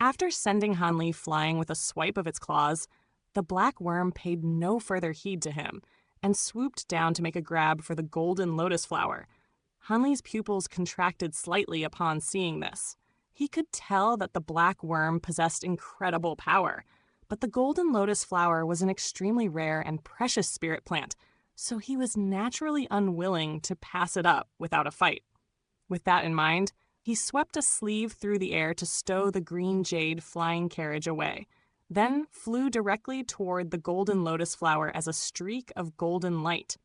After sending Hanli flying with a swipe of its claws, the black worm paid no further heed to him and swooped down to make a grab for the golden lotus flower. Hanli's pupils contracted slightly upon seeing this. He could tell that the black worm possessed incredible power, but the golden lotus flower was an extremely rare and precious spirit plant, so he was naturally unwilling to pass it up without a fight. With that in mind, he swept a sleeve through the air to stow the green jade flying carriage away, then flew directly toward the golden lotus flower as a streak of golden light.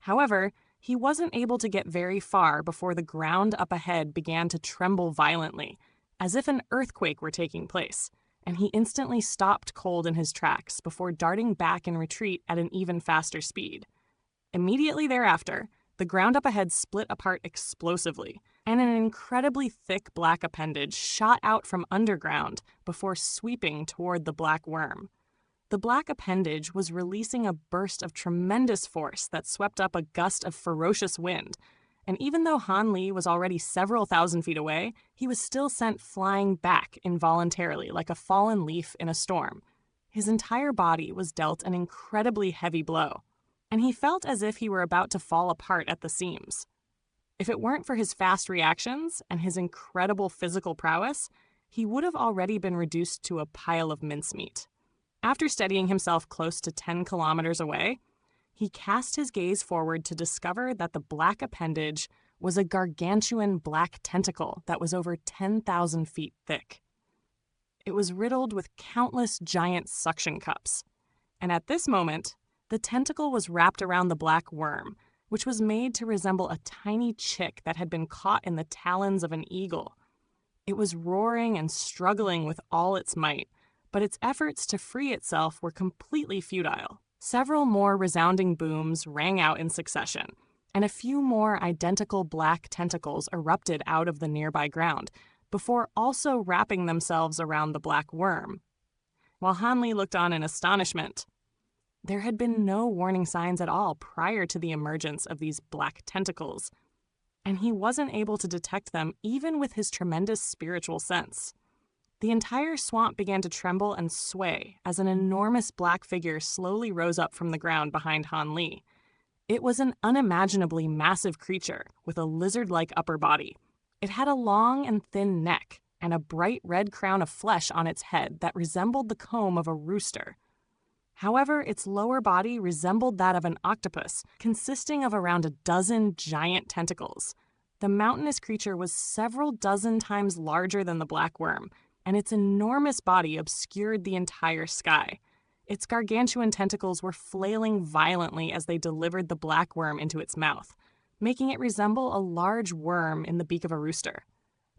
However, he wasn't able to get very far before the ground up ahead began to tremble violently, as if an earthquake were taking place, and he instantly stopped cold in his tracks before darting back in retreat at an even faster speed. Immediately thereafter, the ground up ahead split apart explosively, and an incredibly thick black appendage shot out from underground before sweeping toward the black worm. The black appendage was releasing a burst of tremendous force that swept up a gust of ferocious wind, and even though Hanli was already several thousand feet away, he was still sent flying back involuntarily like a fallen leaf in a storm. His entire body was dealt an incredibly heavy blow, and he felt as if he were about to fall apart at the seams. If it weren't for his fast reactions and his incredible physical prowess, he would have already been reduced to a pile of mincemeat. After steadying himself close to 10 kilometers away, he cast his gaze forward to discover that the black appendage was a gargantuan black tentacle that was over 10,000 feet thick. It was riddled with countless giant suction cups, and at this moment, the tentacle was wrapped around the black worm, which was made to resemble a tiny chick that had been caught in the talons of an eagle. It was roaring and struggling with all its might, but its efforts to free itself were completely futile. Several more resounding booms rang out in succession, and a few more identical black tentacles erupted out of the nearby ground, before also wrapping themselves around the black worm. While Hanli looked on in astonishment, there had been no warning signs at all prior to the emergence of these black tentacles, and he wasn't able to detect them even with his tremendous spiritual sense. The entire swamp began to tremble and sway as an enormous black figure slowly rose up from the ground behind Hanli. It was an unimaginably massive creature with a lizard-like upper body. It had a long and thin neck and a bright red crown of flesh on its head that resembled the comb of a rooster. However, its lower body resembled that of an octopus, consisting of around a dozen giant tentacles. The mountainous creature was several dozen times larger than the black worm, and its enormous body obscured the entire sky. Its gargantuan tentacles were flailing violently as they delivered the black worm into its mouth, making it resemble a large worm in the beak of a rooster.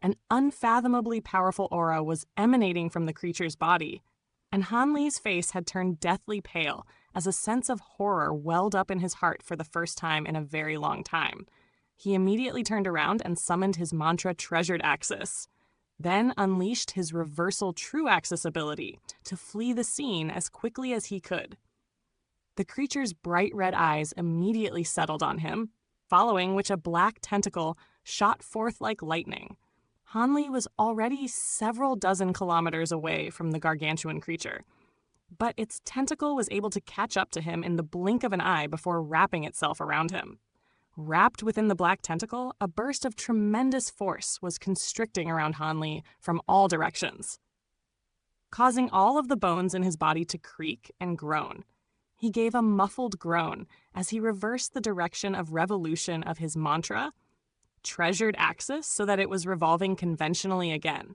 An unfathomably powerful aura was emanating from the creature's body, and Hanli's face had turned deathly pale as a sense of horror welled up in his heart for the first time in a very long time. He immediately turned around and summoned his mantra Treasured Axis, then unleashed his Reversal True Axis ability to flee the scene as quickly as he could. The creature's bright red eyes immediately settled on him, following which a black tentacle shot forth like lightning. Hanli was already several dozen kilometers away from the gargantuan creature, but its tentacle was able to catch up to him in the blink of an eye before wrapping itself around him. Wrapped within the black tentacle, a burst of tremendous force was constricting around Hanli from all directions, causing all of the bones in his body to creak and groan. He gave a muffled groan as he reversed the direction of revolution of his mantra, Treasured Axis, so that it was revolving conventionally again.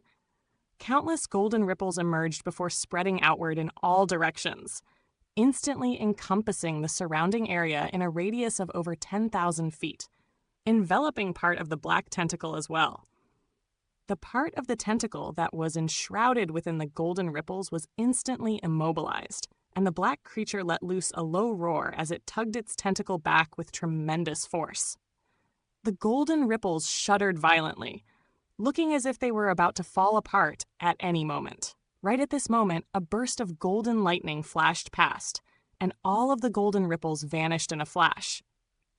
Countless golden ripples emerged before spreading outward in all directions, instantly encompassing the surrounding area in a radius of over 10,000 feet, enveloping part of the black tentacle as well. The part of the tentacle that was enshrouded within the golden ripples was instantly immobilized, and the black creature let loose a low roar as it tugged its tentacle back with tremendous force. The golden ripples shuddered violently, looking as if they were about to fall apart at any moment. Right at this moment, a burst of golden lightning flashed past, and all of the golden ripples vanished in a flash.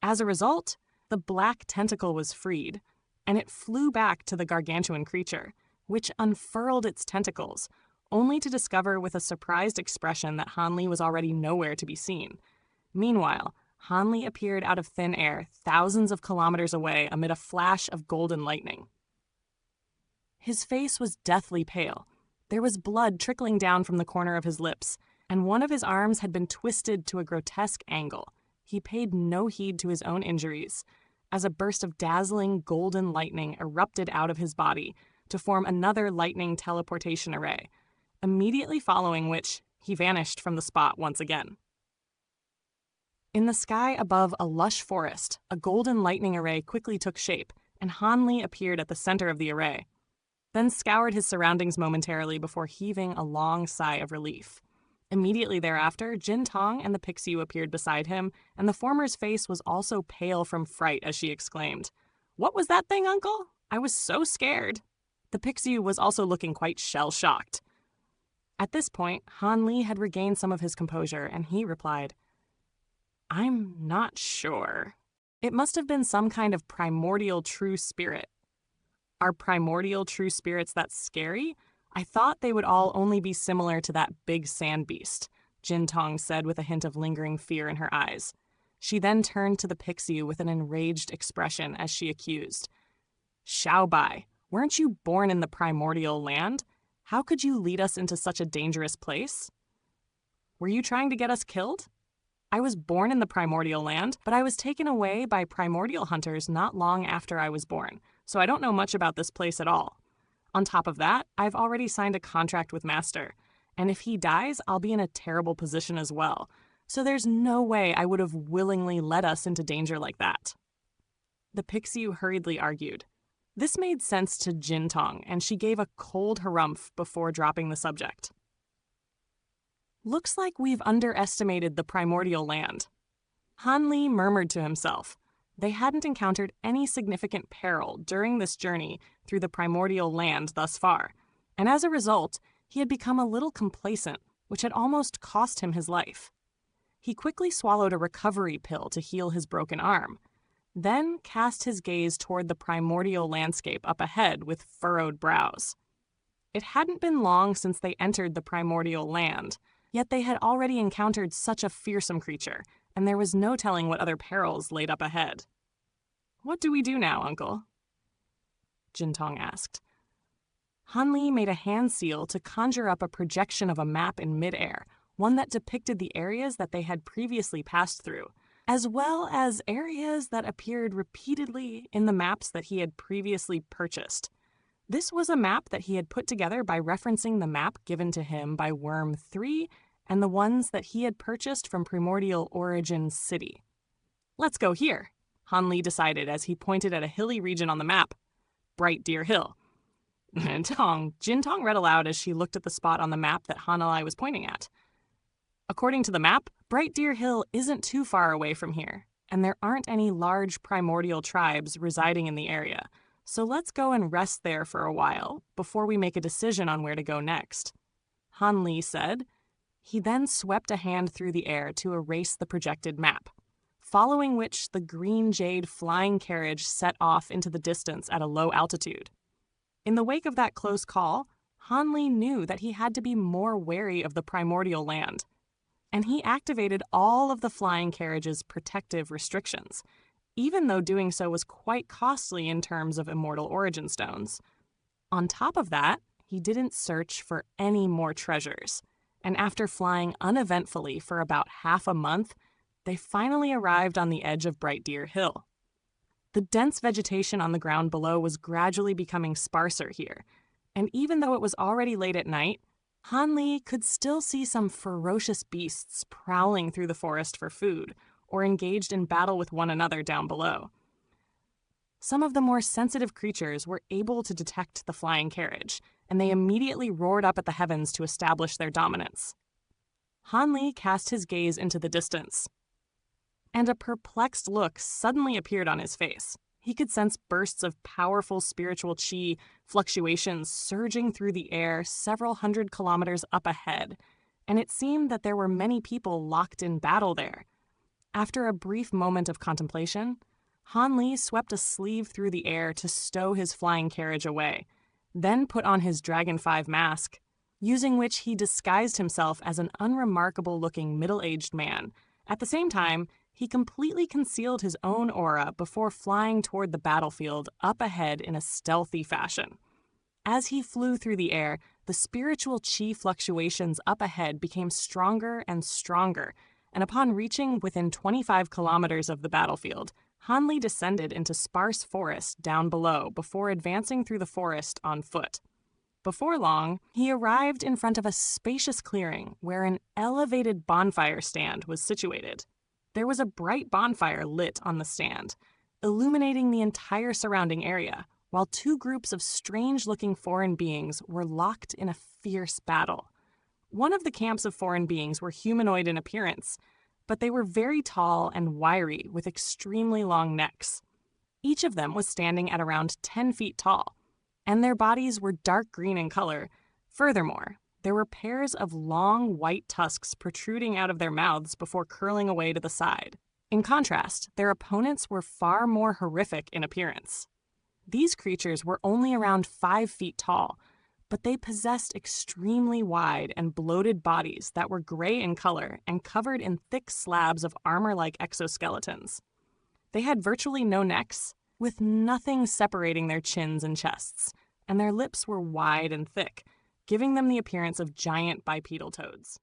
As a result, the black tentacle was freed, and it flew back to the gargantuan creature, which unfurled its tentacles, only to discover with a surprised expression that Hanli was already nowhere to be seen. Meanwhile, Hanli appeared out of thin air, thousands of kilometers away amid a flash of golden lightning. His face was deathly pale. There was blood trickling down from the corner of his lips, and one of his arms had been twisted to a grotesque angle. He paid no heed to his own injuries, as a burst of dazzling golden lightning erupted out of his body to form another lightning teleportation array, immediately following which he vanished from the spot once again. In the sky above a lush forest, a golden lightning array quickly took shape, and Hanli appeared at the center of the array, then scoured his surroundings momentarily before heaving a long sigh of relief. Immediately thereafter, Jintong and the Pixiu appeared beside him, and the former's face was also pale from fright as she exclaimed, "What was that thing, Uncle? I was so scared." The Pixiu was also looking quite shell-shocked. At this point, Hanli had regained some of his composure, and he replied, "I'm not sure. It must have been some kind of primordial true spirit." "Are primordial true spirits that scary? I thought they would all only be similar to that big sand beast," Jintong said with a hint of lingering fear in her eyes. She then turned to the Pixiu with an enraged expression as she accused, "Xiaobai, weren't you born in the primordial land? How could you lead us into such a dangerous place? Were you trying to get us killed? I was born in the primordial land, but I was taken away by primordial hunters not long after I was born, so I don't know much about this place at all. On top of that, I've already signed a contract with Master, and if he dies, I'll be in a terrible position as well, so there's no way I would have willingly led us into danger like that." The Pixiu hurriedly argued. This made sense to Jintong, and she gave a cold harumph before dropping the subject. "Looks like we've underestimated the primordial land." Hanli murmured to himself. They hadn't encountered any significant peril during this journey through the primordial land thus far, and as a result, he had become a little complacent, which had almost cost him his life. He quickly swallowed a recovery pill to heal his broken arm, then cast his gaze toward the primordial landscape up ahead with furrowed brows. It hadn't been long since they entered the primordial land, yet they had already encountered such a fearsome creature, and there was no telling what other perils laid up ahead. "What do we do now, Uncle?" Jintong asked. Hanli made a hand seal to conjure up a projection of a map in midair, one that depicted the areas that they had previously passed through, as well as areas that appeared repeatedly in the maps that he had previously purchased. This was a map that he had put together by referencing the map given to him by Worm 3 and the ones that he had purchased from Primordial Origin City. "Let's go here," Hanli decided as he pointed at a hilly region on the map. "Bright Deer Hill." Jintong read aloud as she looked at the spot on the map that Hanalei was pointing at. "According to the map, Bright Deer Hill isn't too far away from here, and there aren't any large primordial tribes residing in the area, so let's go and rest there for a while before we make a decision on where to go next," Hanli said. He then swept a hand through the air to erase the projected map, following which the green jade flying carriage set off into the distance at a low altitude. In the wake of that close call, Hanli knew that he had to be more wary of the primordial land, and he activated all of the flying carriage's protective restrictions, even though doing so was quite costly in terms of immortal origin stones. On top of that, he didn't search for any more treasures, and after flying uneventfully for about half a month, they finally arrived on the edge of Bright Deer Hill. The dense vegetation on the ground below was gradually becoming sparser here, and even though it was already late at night, Hanli could still see some ferocious beasts prowling through the forest for food, or engaged in battle with one another down below. Some of the more sensitive creatures were able to detect the flying carriage, and they immediately roared up at the heavens to establish their dominance. Hanli cast his gaze into the distance, and a perplexed look suddenly appeared on his face. He could sense bursts of powerful spiritual chi fluctuations surging through the air several hundred kilometers up ahead, and it seemed that there were many people locked in battle there. After a brief moment of contemplation, Hanli swept a sleeve through the air to stow his flying carriage away. then put on his Dragon 5 mask, using which he disguised himself as an unremarkable-looking middle-aged man. At the same time, he completely concealed his own aura before flying toward the battlefield up ahead in a stealthy fashion. As he flew through the air, the spiritual chi fluctuations up ahead became stronger and stronger, and upon reaching within 25 kilometers of the battlefield, Hanli descended into sparse forest down below before advancing through the forest on foot. Before long, he arrived in front of a spacious clearing where an elevated bonfire stand was situated. There was a bright bonfire lit on the stand, illuminating the entire surrounding area, while two groups of strange-looking foreign beings were locked in a fierce battle. One of the camps of foreign beings were humanoid in appearance, but they were very tall and wiry with extremely long necks. Each of them was standing at around 10 feet tall, and their bodies were dark green in color. Furthermore, there were pairs of long white tusks protruding out of their mouths before curling away to the side. In contrast, their opponents were far more horrific in appearance. These creatures were only around 5 feet tall, but they possessed extremely wide and bloated bodies that were gray in color and covered in thick slabs of armor-like exoskeletons. They had virtually no necks, with nothing separating their chins and chests, and their lips were wide and thick, giving them the appearance of giant bipedal toads.